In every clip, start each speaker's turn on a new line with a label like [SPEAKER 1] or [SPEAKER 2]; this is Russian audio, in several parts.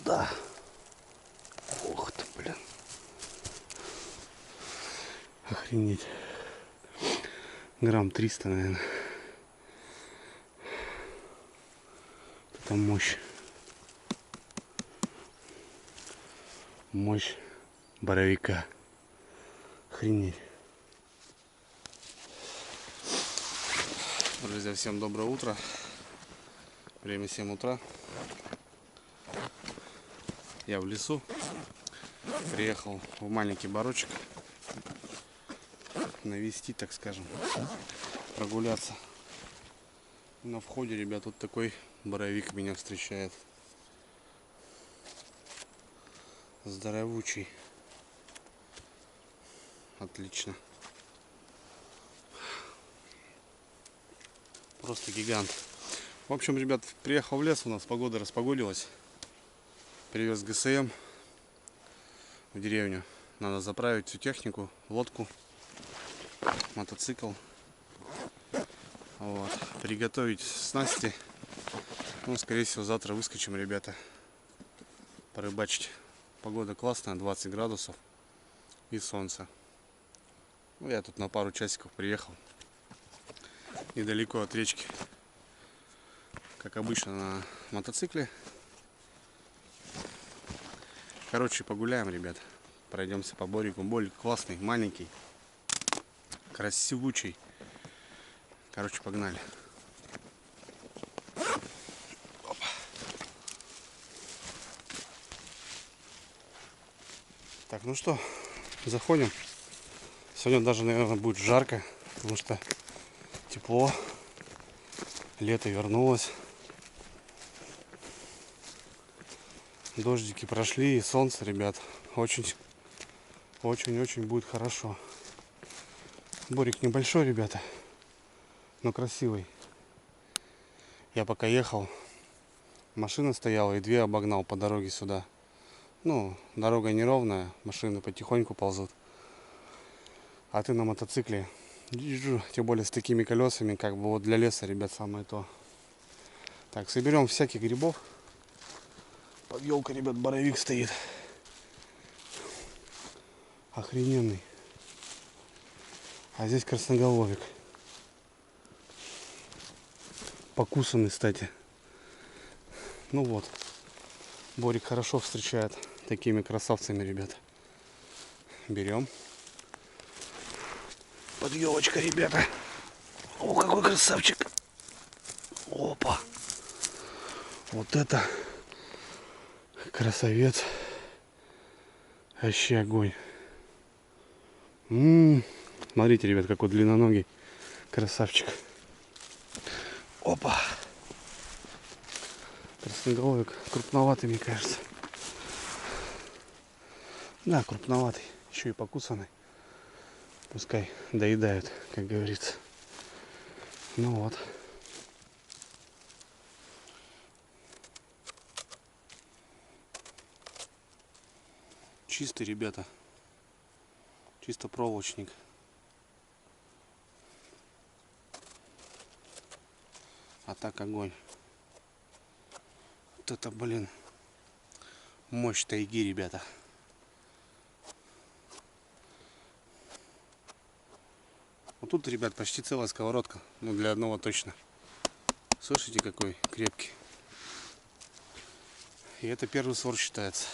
[SPEAKER 1] сюда. Ух ты, блин. Охренеть. Грамм 300, наверное. Это мощь. Мощь боровика. Охренеть. Друзья, всем доброе утро. Время 7 утра. Я в лесу. Приехал в маленький барочек. Навести, так скажем. Прогуляться. На входе, ребят, вот такой боровик меня встречает. Здоровучий. Отлично. Просто гигант. В общем, ребят, приехал в лес, у нас погода распогодилась. Привез ГСМ в деревню. Надо заправить всю технику, лодку, мотоцикл. Вот. Приготовить снасти. Ну, скорее всего, завтра выскочим, ребята, порыбачить. Погода классная, 20 градусов и солнце. Ну, я тут на пару часиков приехал. Недалеко от речки. Как обычно, на мотоцикле. Короче, погуляем, ребят. Пройдемся по Борику. Борик классный, маленький, красивучий. Короче, погнали. Опа. Так, ну что, заходим. Сегодня даже, наверное, будет жарко, потому что тепло. Лето вернулось. Дождики прошли и солнце, ребят. Очень будет хорошо. Борик небольшой, ребята, но красивый. Я пока ехал, машина стояла, и две обогнал по дороге сюда. Ну, дорога неровная, машины потихоньку ползут. А ты на мотоцикле, тем более с такими колесами, как бы вот для леса, ребят, самое то. Так, соберем всяких грибов. Под елкой, ребят, боровик стоит. Охрененный. А здесь красноголовик. Покусанный, кстати. Ну вот. Борик хорошо встречает такими красавцами, ребят. Берем. Под елочкой, ребята. О, какой красавчик. Опа. Вот это красавец. Вообще огонь. Смотрите, ребят, какой длинноногий красавчик. Опа. Красноголовик крупноватый, мне кажется. Да, крупноватый. Еще и покусанный. Пускай доедают, как говорится. Ну вот. Чистый, ребята. Чисто проволочник. А так огонь. Вот это, блин, мощь тайги, ребята. Вот тут, ребят, почти целая сковородка. Ну, для одного точно. Слышите, какой крепкий. И это первый сорт считается.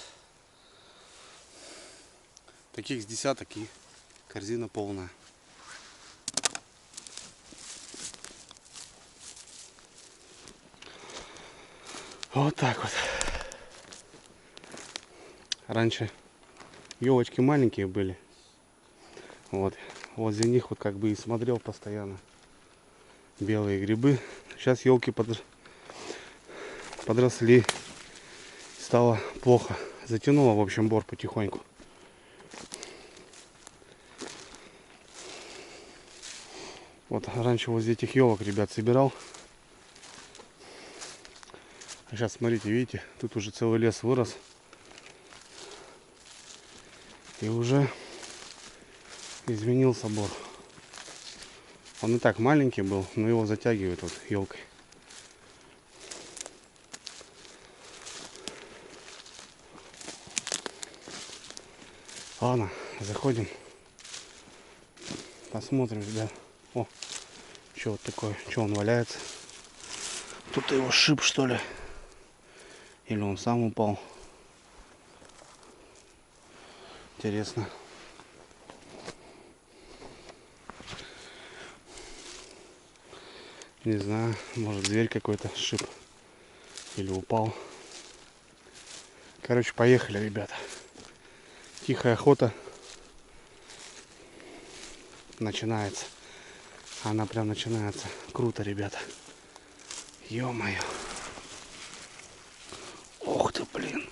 [SPEAKER 1] Таких с десяток, и корзина полная. Вот так вот. Раньше елочки маленькие были. Вот. Возле них вот как бы и смотрел постоянно. Белые грибы. Сейчас елки подросли. Стало плохо. Затянуло, в общем, бор потихоньку. Вот раньше возле этих елок, ребят, собирал. А сейчас, смотрите, видите, тут уже целый лес вырос. И уже изменился бор. Он и так маленький был, но его затягивает вот елкой. Ладно, заходим. Посмотрим, ребят. О, что вот такое? Что он валяется? Тут его шип, что ли? Или он сам упал? Интересно. Не знаю, может зверь какой-то шип. Или упал. Короче, поехали, ребята. Тихая охота начинается. Она прям начинается. Круто, ребята. Ё-моё. Ух ты, блин.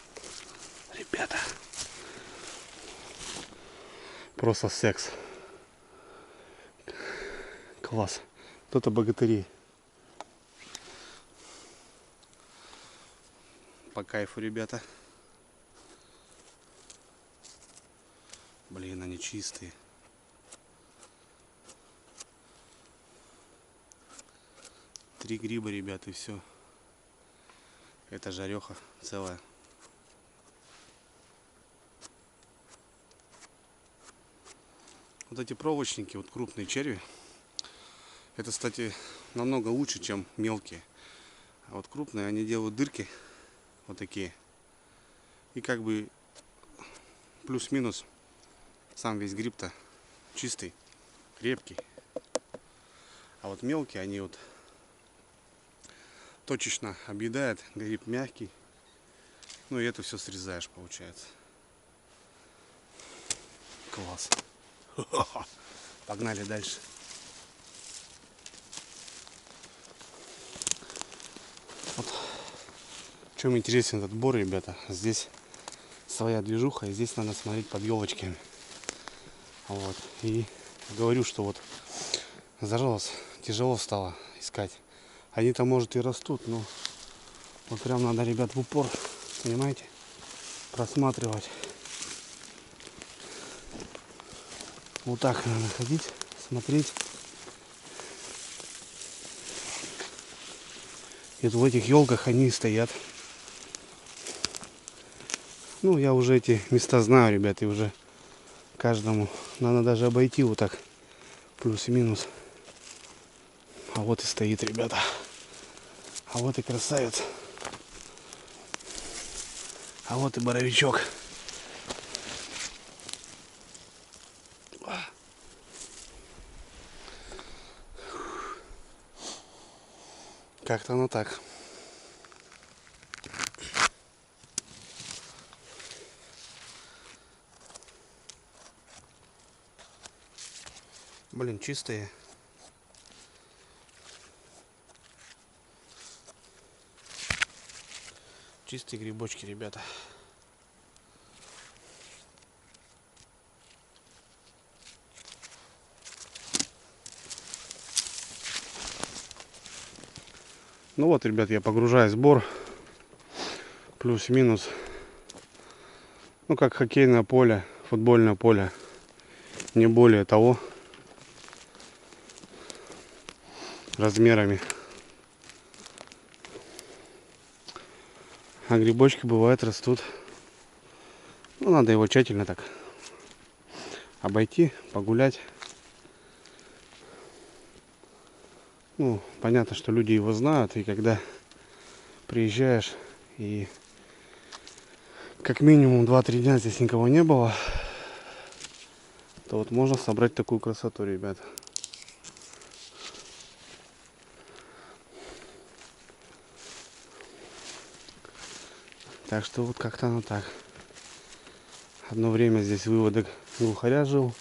[SPEAKER 1] Ребята. Просто секс. Класс. Кто-то богатыри. По кайфу, ребята. Блин, они чистые. Три гриба, ребят, и все. Это жареха целая. Вот эти проволочники, вот крупные черви, это, кстати, намного лучше, чем мелкие. А вот крупные, они делают дырки вот такие. И как бы плюс-минус сам весь гриб-то чистый, крепкий. А вот мелкие, они вот точечно объедают, гриб мягкий. Ну и это все срезаешь, получается. Класс. Погнали дальше. Вот. Чем интересен этот бор, ребята? Здесь своя движуха, и здесь надо смотреть под елочками. Вот. И говорю, что вот зажалось, тяжело стало искать. Они-то, может, и растут, но вот прям надо, ребят, в упор, понимаете, просматривать. Вот так надо ходить, смотреть. И вот в этих елках они и стоят. Ну, я уже эти места знаю, ребят, и уже каждому надо даже обойти вот так, плюс и минус. А вот и стоит, ребята. А вот и красавец. А вот и боровичок. Как-то оно так. Блин, чистые. Чистые грибочки, ребята. Ну вот, ребят, я погружаю сбор. Плюс-минус. Ну, как хоккейное поле, футбольное поле. Не более того. Размерами. А грибочки бывают растут. Ну, надо его тщательно так обойти, погулять. Ну, понятно, что люди его знают, и когда приезжаешь, и как минимум 2-3 дня здесь никого не было, то вот можно собрать такую красоту, ребят. Так что вот как-то оно так. Одно время здесь выводок глухаря жил,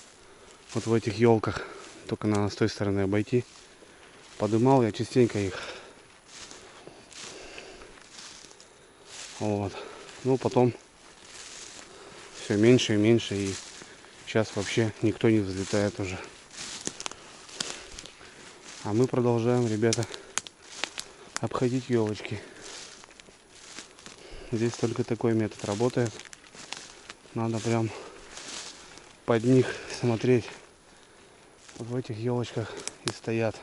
[SPEAKER 1] вот в этих елках, только надо с той стороны обойти. Подымал я частенько их. Вот. Ну, потом все меньше и меньше, и сейчас вообще никто не взлетает уже. А мы продолжаем, ребята, обходить елочки. Здесь только такой метод работает. Надо прям под них смотреть. Вот в этих елочках и стоят.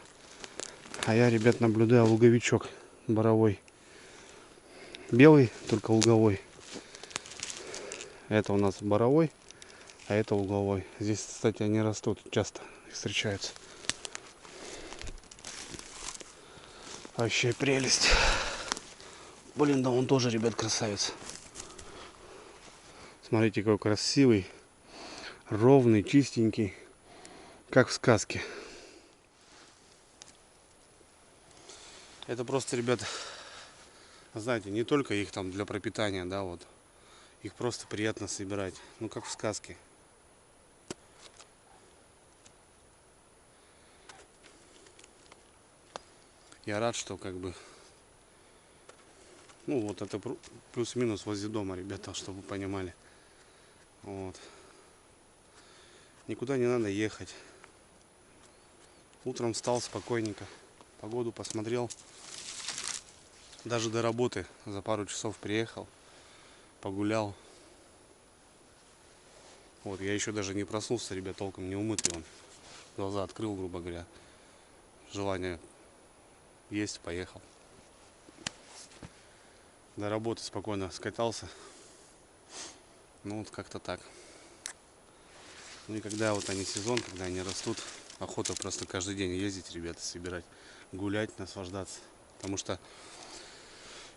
[SPEAKER 1] А я, ребят, наблюдаю луговичок боровой. Белый, только луговой. Это у нас боровой. А это угловой. Здесь, кстати, они растут, часто встречаются. Вообще прелесть. Блин, да он тоже, ребят, красавец. Смотрите, какой красивый, ровный, чистенький, как в сказке. Это просто, ребят, знаете, не только их там для пропитания, да, вот. Их просто приятно собирать. Ну, как в сказке. Я рад, что как бы... Ну, вот это плюс-минус возле дома, ребята, чтобы вы понимали. Вот. Никуда не надо ехать. Утром встал спокойненько. Погоду посмотрел. Даже до работы за пару часов приехал. Погулял. Вот, я еще даже не проснулся, ребят, толком не умытый он. Глаза открыл, грубо говоря. Желание есть, поехал. До работы спокойно скатался. Ну, вот как-то так. Ну и когда вот они сезон, когда они растут, охота просто каждый день ездить, ребята, собирать, гулять, наслаждаться. Потому что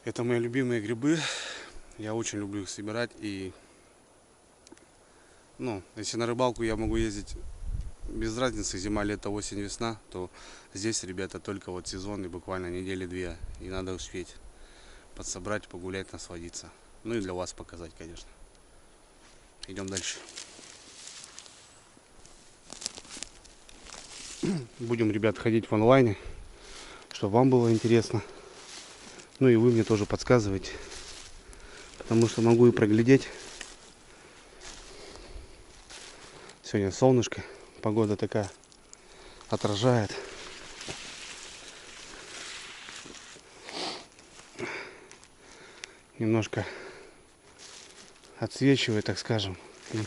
[SPEAKER 1] это мои любимые грибы. Я очень люблю их собирать. И, ну, если на рыбалку я могу ездить без разницы, зима, лето, осень, весна, то здесь, ребята, только вот сезон и буквально недели-две. И надо успеть подсобрать, погулять, насладиться. Ну и для вас показать, конечно. Идем дальше. Будем, ребят, ходить в онлайне, чтобы вам было интересно. Ну и вы мне тоже подсказываете. Потому что могу и проглядеть. Сегодня солнышко, погода такая отражает. Немножко отсвечивает, так скажем. И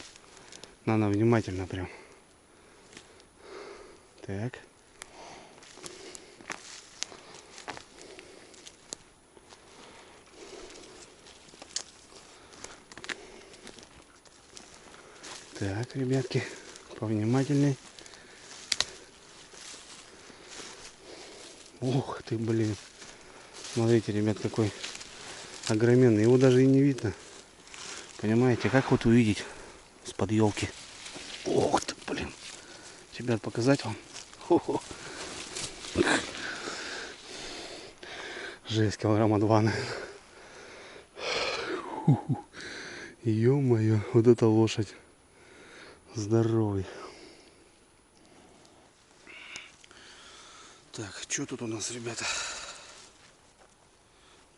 [SPEAKER 1] надо внимательно прям. Так. Так, ребятки, повнимательней. Ух ты, блин. Смотрите, ребят, какой огроменный. Его даже и не видно. Понимаете, как вот увидеть с-под елки? Ух ты, блин. Ребят, показать вам? Хо-хо. Жесть, килограмма 2, наверное. Ё-моё, вот эта лошадь. Здоровый. Так, что тут у нас, ребята?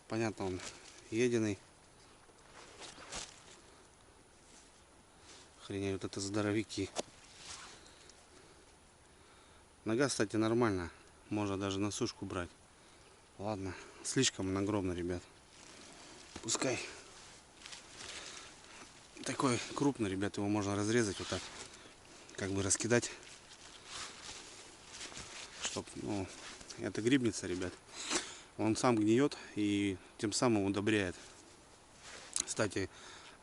[SPEAKER 1] Понятно, он единый. Охренеть, вот это здоровики. Нога, кстати, нормально. Можно даже на сушку брать. Ладно, слишком он огромный, ребят. Пускай. Такой крупный, ребят, его можно разрезать вот так. Как бы раскидать. Чтоб, ну, это грибница, ребят. Он сам гниет и тем самым удобряет. Кстати,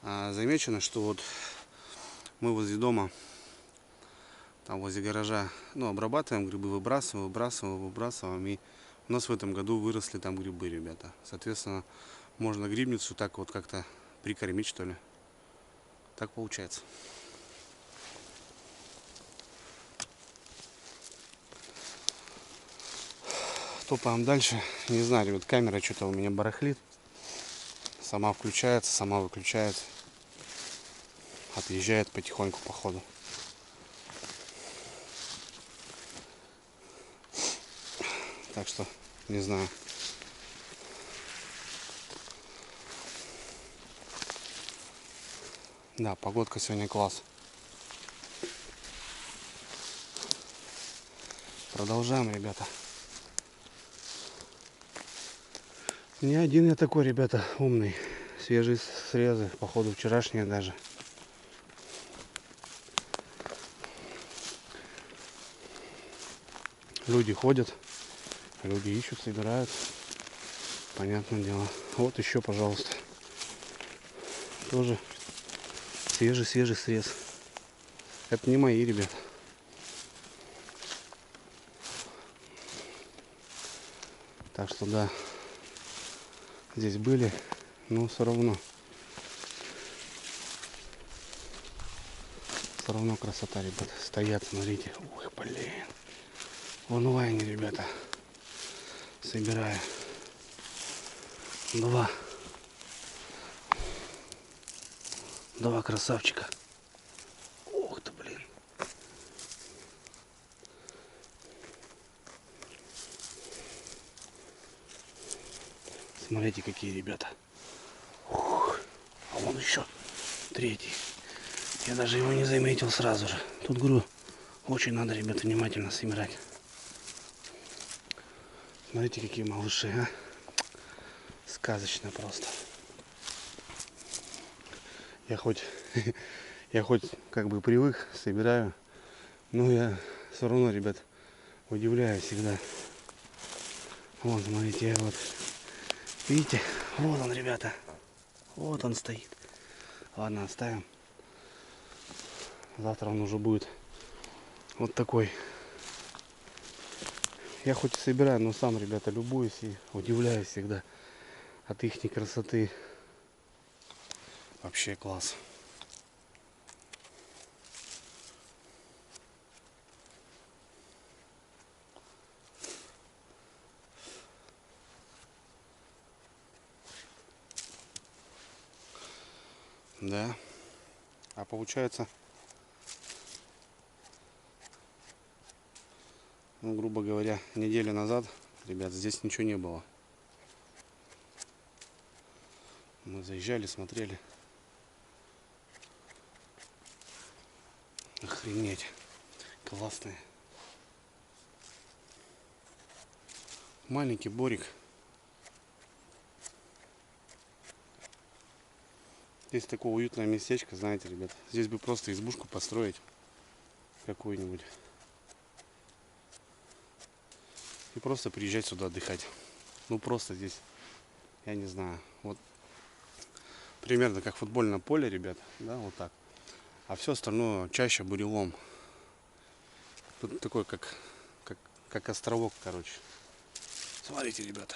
[SPEAKER 1] замечено, что вот мы возле дома, там возле гаража, ну, обрабатываем грибы, выбрасываем. И у нас в этом году выросли там грибы, ребята. Соответственно, можно грибницу так вот как-то прикормить, что ли. Так получается. Топаем дальше. Не знаю, ребят, камера что-то у меня барахлит. Сама включается, сама выключается. Отъезжает потихоньку по ходу. Так что, не знаю. Да, погодка сегодня класс. Продолжаем, ребята. Не один я такой, ребята, умный. Свежие срезы, походу вчерашние даже. Люди ходят, люди ищут, собирают. Понятное дело. Вот еще, пожалуйста. Тоже свежий срез. Это не мои, ребят. Так что да, здесь были, но все равно красота, ребят. Стоят, смотрите. Ой, блин. В онлайне, ребята. Собираю. Два красавчика. Ух ты, блин. Смотрите, какие ребята. Ух. А вон еще третий. Я даже его не заметил сразу же. Тут, говорю, очень надо, ребята, внимательно собирать. Смотрите, какие малыши, а. Сказочно просто. Я хоть как бы привык, собираю, но я все равно, ребят, удивляюсь всегда. Вон, смотрите, я вот, видите, вот он, ребята, вот он стоит. Ладно, оставим. Завтра он уже будет вот такой. Я хоть и собираю, но сам, ребята, любуюсь и удивляюсь всегда от их красоты. Вообще класс. Да. А получается, ну, грубо говоря, неделю назад, ребят, здесь ничего не было. Мы заезжали, смотрели. Охренеть. Классные. Маленький Борик. Здесь такое уютное местечко, знаете, ребят. Здесь бы просто избушку построить какую-нибудь. И просто приезжать сюда отдыхать. Ну просто здесь, я не знаю, вот примерно как футбольное поле, ребят, да, вот так. А все остальное чаще бурелом. Тут такой, как островок, короче. Смотрите, ребята.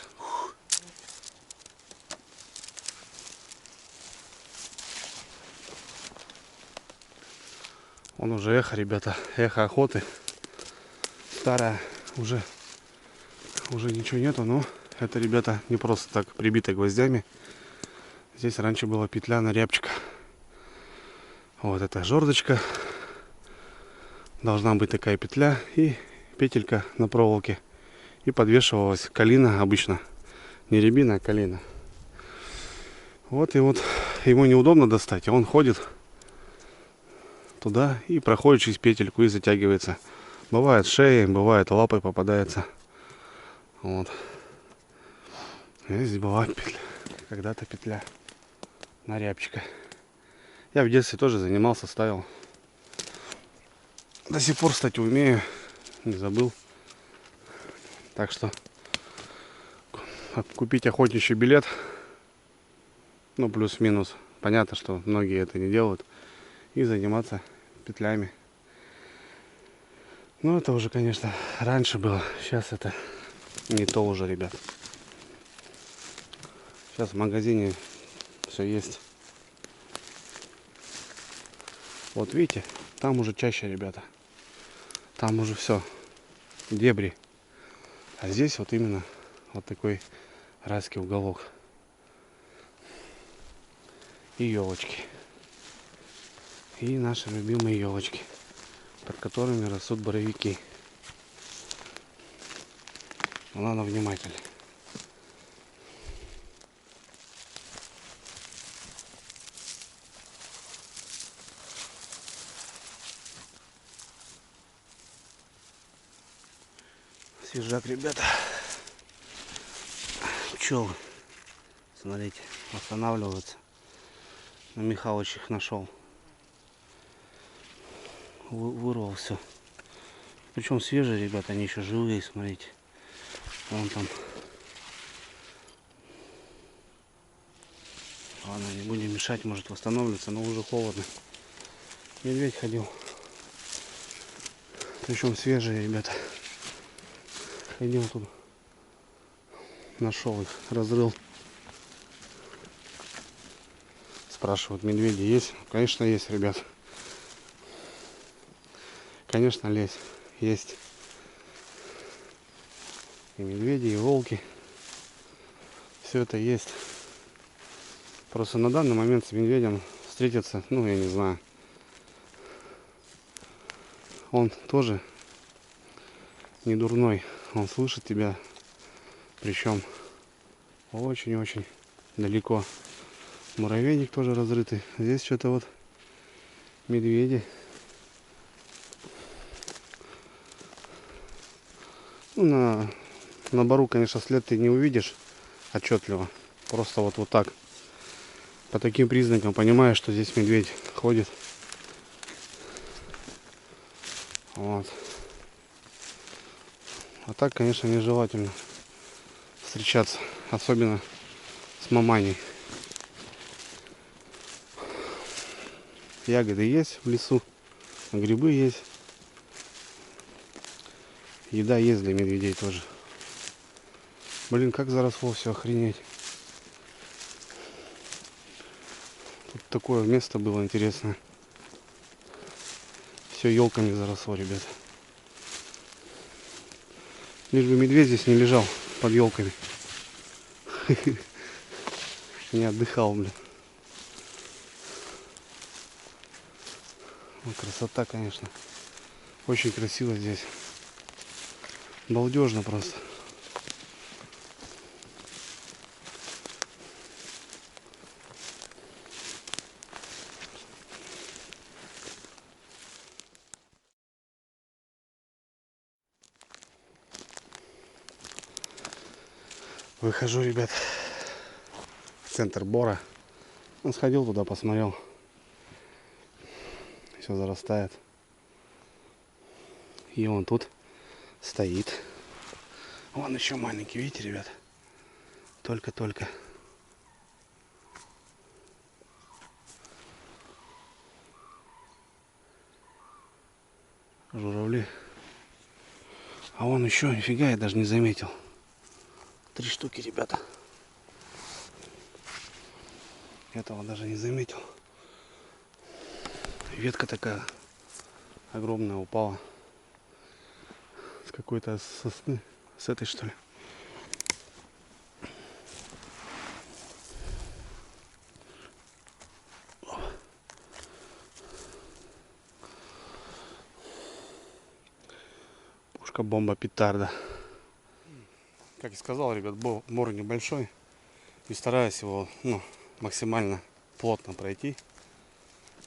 [SPEAKER 1] Он уже эхо, ребята, эхо охоты. Старая, уже ничего нету, но это, ребята, не просто так прибито гвоздями. Здесь раньше была петля на рябчика. Вот эта жердочка. Должна быть такая петля и петелька на проволоке. И подвешивалась калина обычно. Не рябина, а калина. Вот и вот ему неудобно достать, а он ходит туда и проходит через петельку и затягивается. Бывает шеей, бывает лапой попадается. Вот. И здесь бывает петля. Когда-то петля на рябчика. Я в детстве тоже занимался, ставил. До сих пор, кстати, умею. Не забыл. Так что купить охотничий билет, ну плюс-минус. Понятно, что многие это не делают. И заниматься петлями. Ну это уже, конечно, раньше было. Сейчас это не то уже, ребят. Сейчас в магазине все есть. Вот видите, там уже чаще, ребята. Там уже все. Дебри. А здесь вот именно вот такой райский уголок. И елочки. И наши любимые елочки, под которыми растут боровики. Надо внимательно. Свежак, ребята. Пчелы. Смотрите, восстанавливаются. На Михалыч их нашел. Вырвал все. Причем свежие, ребята, они еще живые, смотрите. Вон там. Ладно, не будем мешать, может восстановится, но уже холодно. Медведь ходил. Причем свежие, ребята. Ходил тут, нашел их, разрыл. Спрашивают, медведи есть? Конечно, есть, ребят. Конечно, есть. И медведи, и волки. Все это есть. Просто на данный момент с медведем встретиться, ну, я не знаю. Он тоже не дурной. Он слышит тебя. Причем очень-очень далеко. Муравейник тоже разрытый. Здесь что-то вот медведи. Ну, на бару, конечно, след ты не увидишь отчетливо. Просто вот так. По таким признакам понимаешь, что здесь медведь ходит. Вот. А так, конечно, нежелательно встречаться. Особенно с маманей. Ягоды есть в лесу. Грибы есть. Еда есть для медведей тоже. Блин, как заросло все, охренеть. Тут такое место было интересное. Все елками заросло, ребят. Лишь бы медведь здесь не лежал под елками. Не отдыхал, блин. Красота, конечно. Очень красиво здесь. Балдежно просто. Выхожу, ребят, в центр Бора. Он сходил туда, посмотрел. Все зарастает. И он тут стоит. Вон еще маленький, видите, ребят? Только-только. Журавли. А вон еще, нифига, я даже не заметил. 3 штуки, ребята. Этого даже не заметил. Ветка такая огромная упала. С какой-то сосны. С этой, что ли. Пушка, бомба, петарда. Как и сказал, ребят, бор небольшой. И стараюсь его, максимально плотно пройти.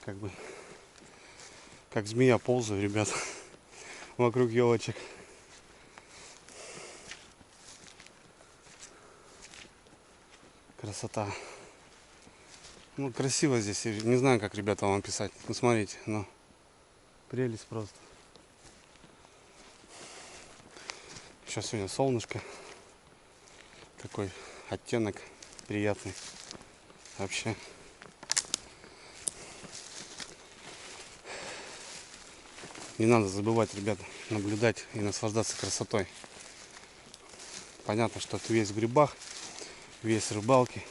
[SPEAKER 1] Как бы, как змея ползаю, ребят, вокруг елочек. Красота. Ну, красиво здесь. Не знаю, как, ребята, вам писать. Ну, смотрите, прелесть просто. Сейчас сегодня солнышко. Такой оттенок приятный. Вообще. Не надо забывать, ребята, наблюдать и наслаждаться красотой. Понятно, что это весь в грибах, весь в рыбалке.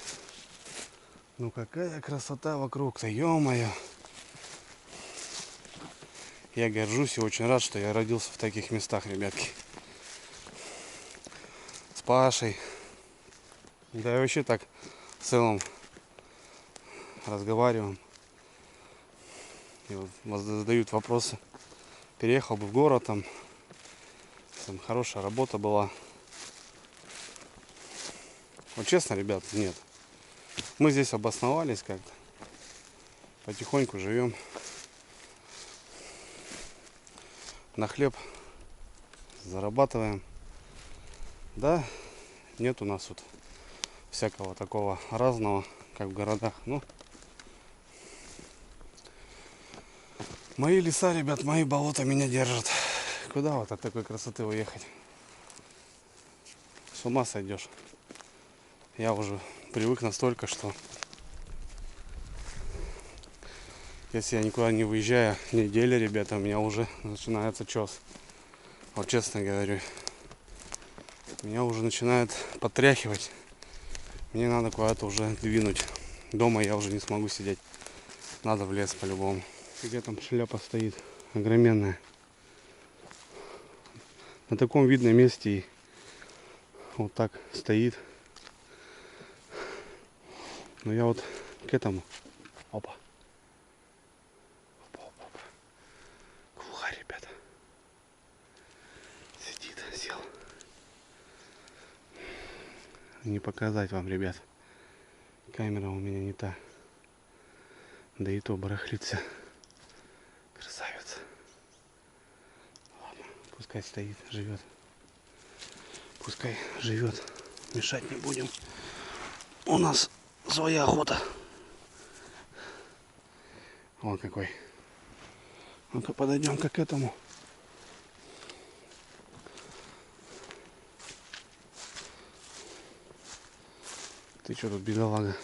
[SPEAKER 1] Ну какая красота вокруг-то, ё-моё. Я горжусь и очень рад, что я родился в таких местах, ребятки. С Пашей. Да и вообще так в целом разговариваем. И вот задают вопросы. Переехал бы в город, там хорошая работа была. Вот честно, ребят, нет. Мы здесь обосновались как-то. Потихоньку живем. На хлеб зарабатываем. Да, нет у нас тут всякого такого разного, как в городах. Ну, мои леса, ребят, мои болота меня держат. Куда вот от такой красоты уехать? С ума сойдешь. Я уже привык настолько, что если я никуда не выезжаю, неделя, ребята, у меня уже начинается чес. Вот честно говорю, меня уже начинает потряхивать. Мне надо куда-то уже двинуть. Дома я уже не смогу сидеть. Надо в лес по-любому. Где там шляпа стоит огроменная. На таком видном месте и вот так стоит. Но я вот к этому. Опа. Опа, опа, опа. Глухарь, ребята. Сидит, сел. Не показать вам, ребят. Камера у меня не та. Да и то барахлится. Красавец. Ладно, пускай стоит, живет. Пускай живет. Мешать не будем. У нас своя охота. Вон какой. Ну-ка подойдем-ка к этому. Ты что тут, бедолага?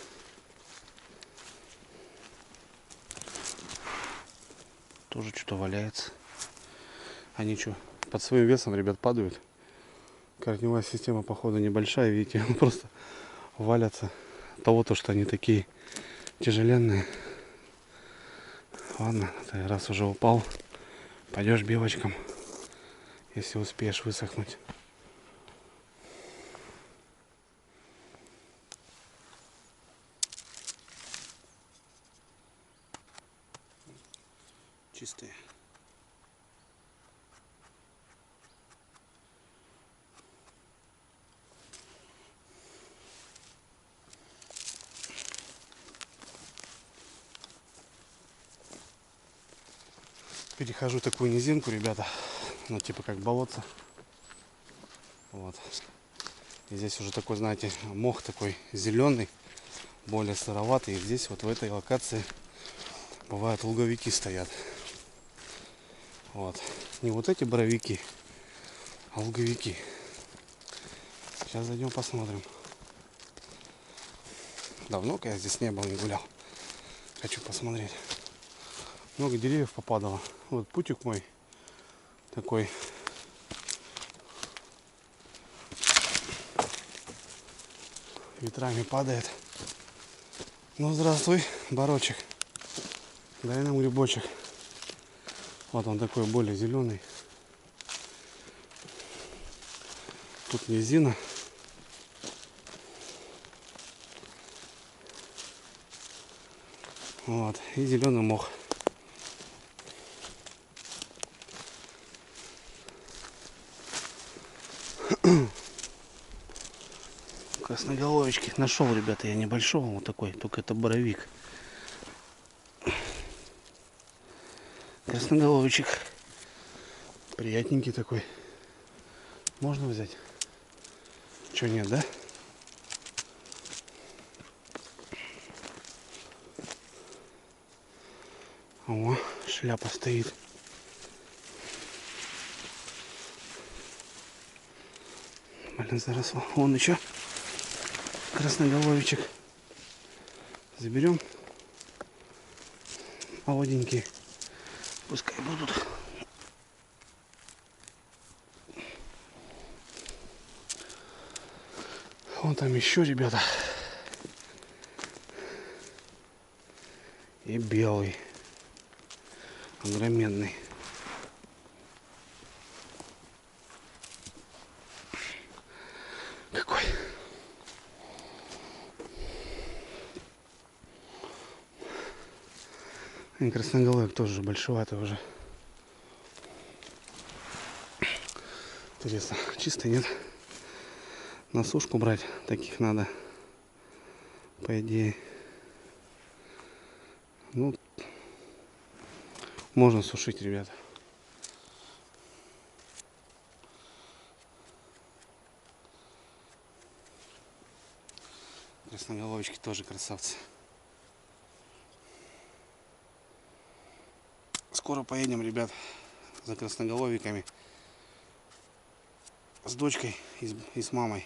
[SPEAKER 1] Тоже что-то валяется. Они что, под своим весом, ребят, падают. Корневая система, походу, небольшая, видите, просто валятся. Того, то, что они такие тяжеленные. Ладно, ты раз уже упал, пойдешь белочкам, если успеешь высохнуть. Чистые. Перехожу такую низинку, ребята, ну типа как болото. Вот. И здесь уже такой, знаете, мох такой зеленый, более сыроватый. И здесь вот в этой локации бывают луговики стоят. Вот. Не вот эти боровики, а луговики. Сейчас зайдем посмотрим. Давно-ка я здесь не был, не гулял. Хочу посмотреть. Много деревьев попадало. Вот путик мой такой. Ветрами падает. Ну, здравствуй, барочек. Дай нам грибочек. Вот он такой более зеленый. Тут низина. Вот. И зеленый мох. Красноголовички нашел, ребята, я небольшого вот такой, только это боровик. Красноголовичек приятненький такой. Можно взять? Че, нет, да? О, шляпа стоит. Блин, заросло. Вон еще красноголовичек. Заберем. Молоденькие. Пускай будут. Вон там еще, ребята. И белый. Огроменный. Какой. И красноголовик тоже большеватый уже. Интересно, чисто нет? На сушку брать таких надо, по идее. Ну, можно сушить, ребята. Красноголовички тоже красавцы. Скоро поедем, ребят, за красноголовиками с дочкой и с мамой.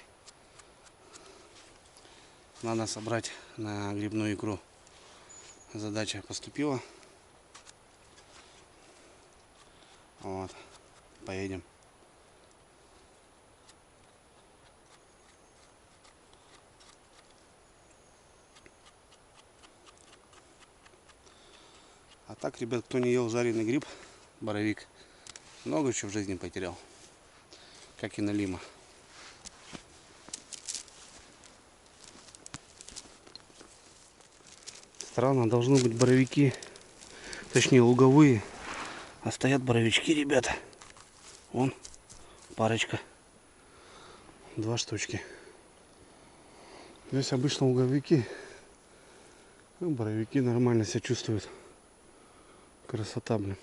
[SPEAKER 1] Надо собрать на грибную икру. Задача поступила. Вот. Поедем. А так, ребят, кто не ел жареный гриб, боровик, много чего в жизни потерял. Как и налима. Странно, должны быть боровики, точнее луговые, а стоят боровички, ребята. Вон парочка, 2 штучки. Здесь обычно луговики, а боровики нормально себя чувствуют. Красота, блин.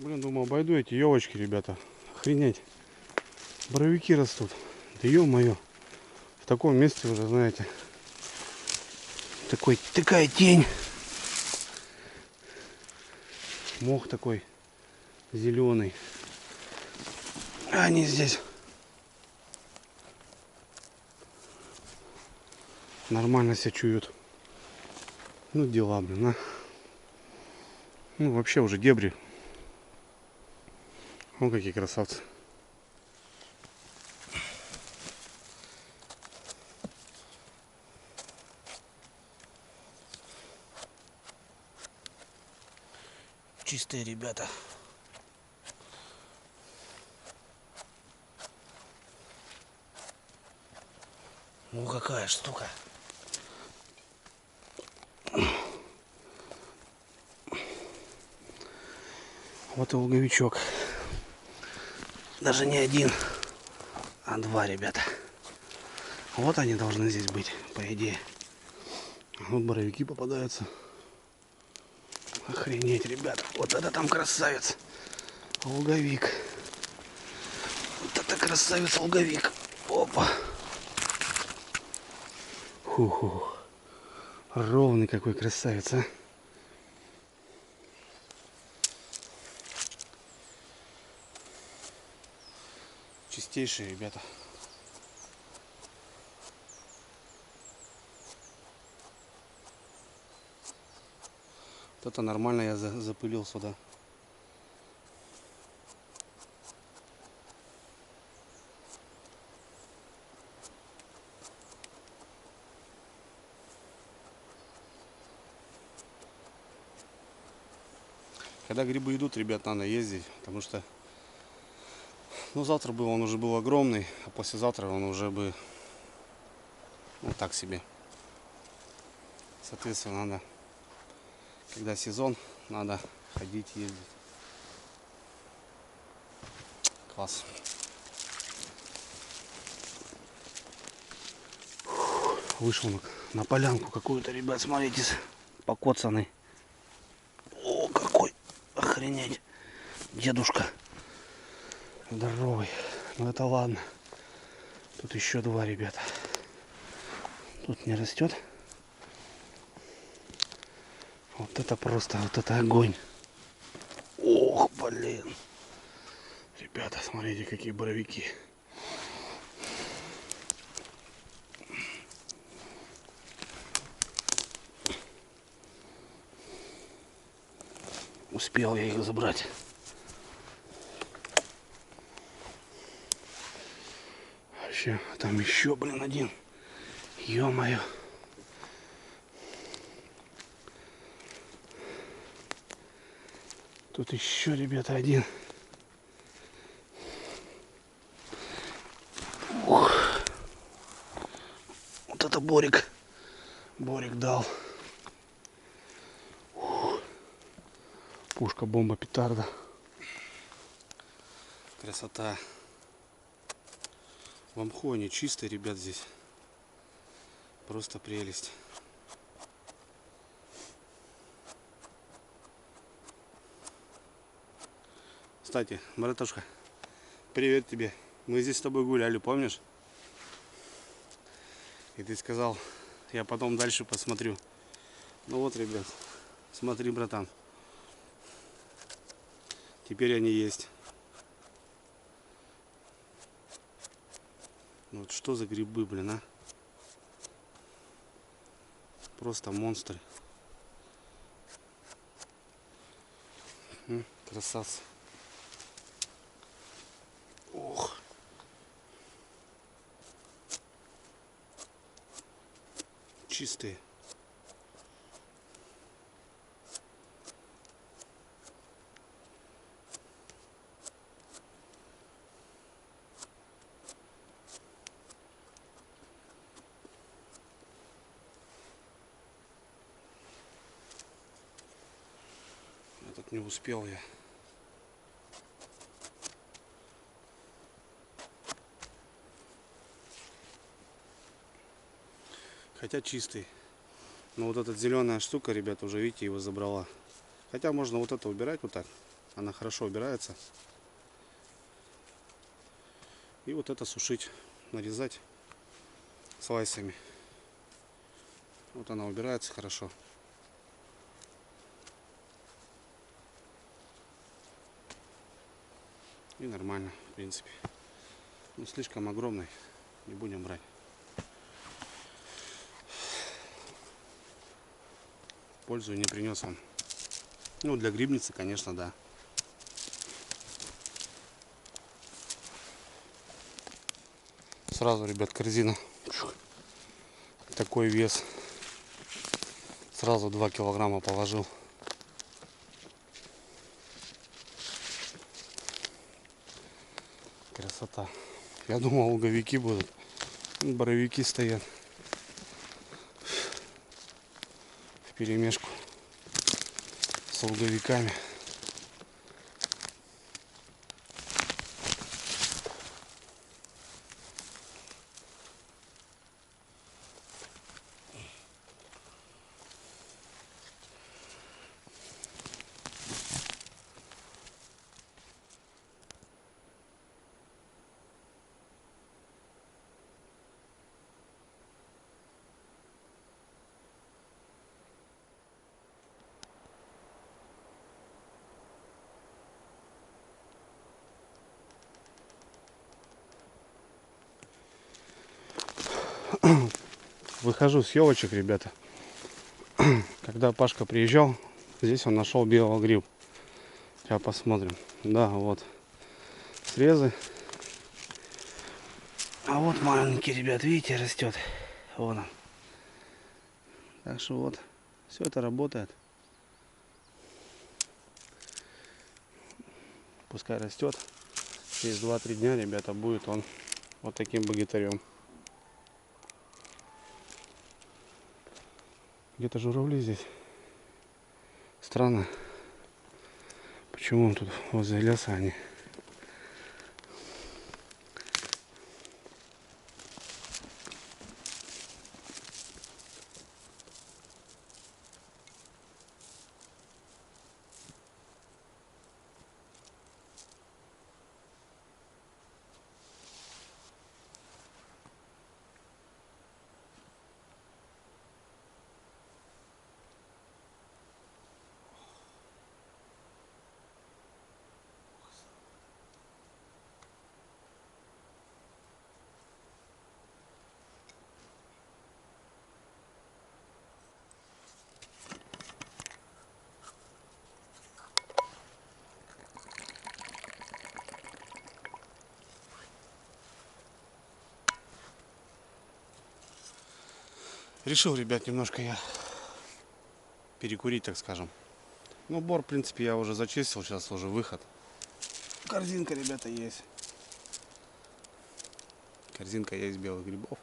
[SPEAKER 1] Блин, думаю, обойду эти елочки, ребята. Охренеть. Боровики растут. Да ё-моё. В таком месте уже, знаете, такая тень. Мох такой зеленый. А они здесь нормально себя чуют. Ну дела, блин, а. Ну вообще уже дебри. Вон какие красавцы. Чистые ребята. Ну какая штука. Вот и луговичок. Даже не один, а 2, ребята. Вот они должны здесь быть, по идее. Вот боровики попадаются. Охренеть, ребята. Вот это там красавец. Луговик. Вот это красавец луговик. Опа. Ху-ху. Ровный какой красавец, а. Чистейшие, ребята. Вот это нормально я запылил сюда. Когда грибы идут, ребят, надо ездить, потому что, ну, завтра бы он уже был огромный, а послезавтра он уже бы вот так себе. Соответственно, надо, когда сезон, надо ходить, ездить. Класс. Вышел на полянку какую-то, ребят, смотрите, покоцанный. О, какой, охренеть, дедушка здоровый. Ну это ладно. Тут еще 2, ребята. Тут не растет. Вот это просто, вот это огонь. Ох, блин. Ребята, смотрите, какие боровики. Успел я их забрать. Вообще, там еще, блин, один. Ё-моё. Тут еще, ребята, один. Ух. Вот это Борик. Борик дал. Ух. Пушка, бомба, петарда. Красота. В мху они чистые, ребят, здесь. Просто прелесть. Кстати, братушка, привет тебе. Мы здесь с тобой гуляли, помнишь? И ты сказал, я потом дальше посмотрю. Ну вот, ребят, смотри, братан. Теперь они есть. Ну вот что за грибы, блин, а? Просто монстры. Красавцы. Ох. Чистые. Этот не успел я. Хотя чистый. Но вот эта зеленая штука, ребята, уже видите, его забрала. Хотя можно вот это убирать вот так. Она хорошо убирается. И вот это сушить, нарезать слайсами. Вот она убирается хорошо. И нормально, в принципе. Ну, слишком огромный. Не будем брать. Пользу не принес он. Ну, для грибницы, конечно, да. Сразу, ребят, корзина. Такой вес. Сразу 2 килограмма положил. Красота. Я думал, луговики будут. Боровики стоят. Вперемешку с луговиками. Выхожу с елочек, ребята. Когда Пашка приезжал, здесь он нашел белого гриб. Сейчас посмотрим. Да, вот срезы. А вот маленький, ребят, видите, растет. Вон он. Так что вот, все это работает. Пускай растет. Через 2-3 дня, ребята, будет он вот таким богатырем. Где-то журавли здесь. Странно. Почему он тут возле леса они? Решил, ребят, немножко я перекурить, так скажем. Ну, бор, в принципе, я уже зачистил, сейчас уже выход. Корзинка, ребята, есть. Корзинка есть белых грибов.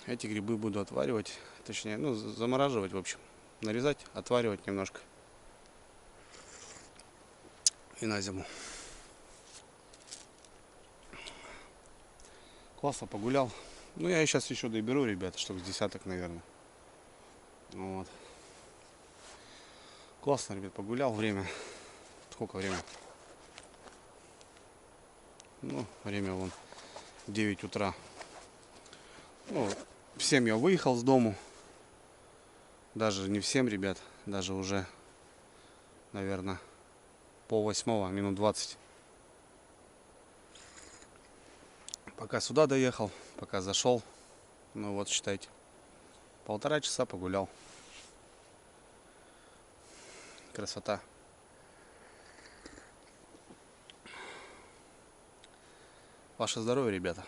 [SPEAKER 1] Эти грибы буду отваривать, точнее, ну, замораживать, в общем. Нарезать, отваривать немножко. И на зиму. Классно погулял. Ну, я сейчас еще доберу, ребята, штук с десяток, наверное. Вот. Классно, ребят, погулял. Время. Сколько время? Ну, время вон 9 утра. Ну, в 7 я выехал с дому. Даже не в 7, ребят. Даже уже, наверное, пол-8, минут 20. Пока сюда доехал, пока зашел. Ну вот, считайте, 1,5 часа погулял. Красота. Ваше здоровье, ребята.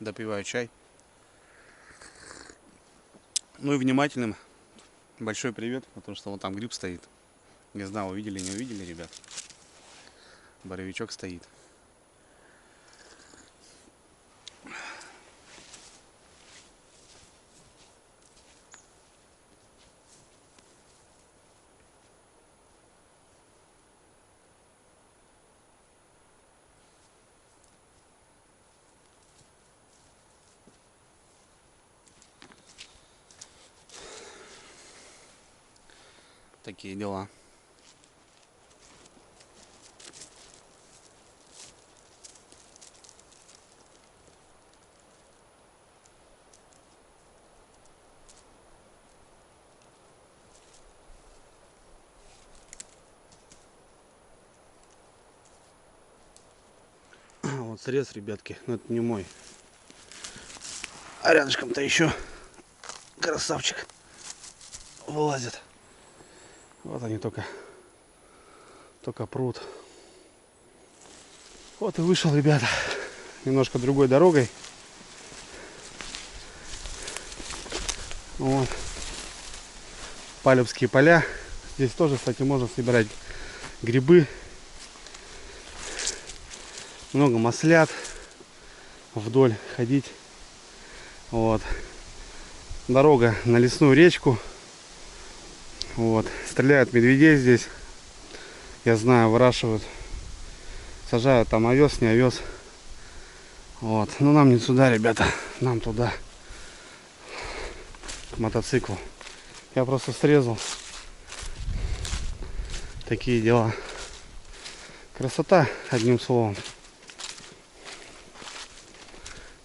[SPEAKER 1] Допиваю чай. Ну и внимательным большой привет, потому что вот там гриб стоит. Не знаю, увидели, не увидели, ребят. Боровичок стоит. Такие дела. Вот срез, ребятки, но это не мой. А рядышком-то еще красавчик вылазит. Вот они только прут. Вот и вышел, ребята. Немножко другой дорогой. Вот. Палевские поля. Здесь тоже, кстати, можно собирать грибы. Много маслят. Вдоль ходить. Вот. Дорога на лесную речку. Вот. Стреляют медведей здесь. Я знаю, выращивают. Сажают там овес, не овес. Вот. Но нам не сюда, ребята. Нам туда. К мотоциклу. Я просто срезал. Такие дела. Красота, одним словом.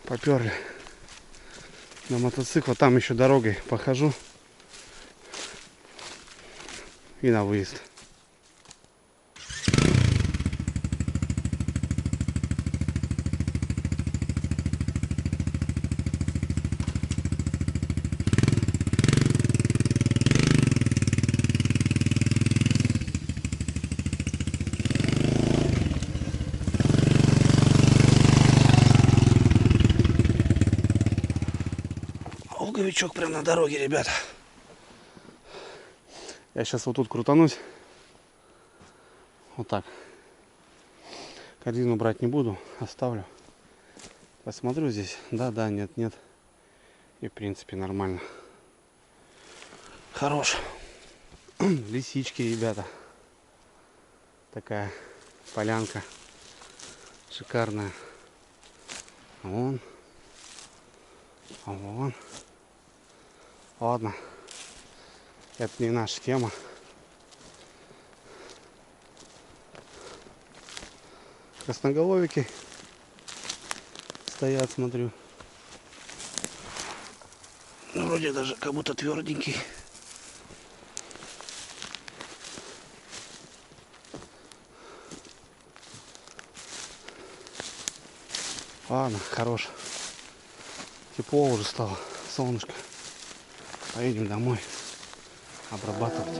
[SPEAKER 1] Поперли на мотоцикл. Там еще дорогой похожу. И на выезд. Луговичок прямо на дороге, ребята. Я сейчас вот тут крутанусь. Вот так. Корзину брать не буду, оставлю. Посмотрю здесь. Да, нет, нет. И в принципе нормально. Хорош. Лисички, ребята. Такая полянка. Шикарная. Вон. А вон. Ладно. Это не наша тема. Красноголовики стоят, смотрю. Ну, вроде даже как будто тверденький. Ладно, хорош. Тепло уже стало, солнышко. Поедем домой обрабатывать.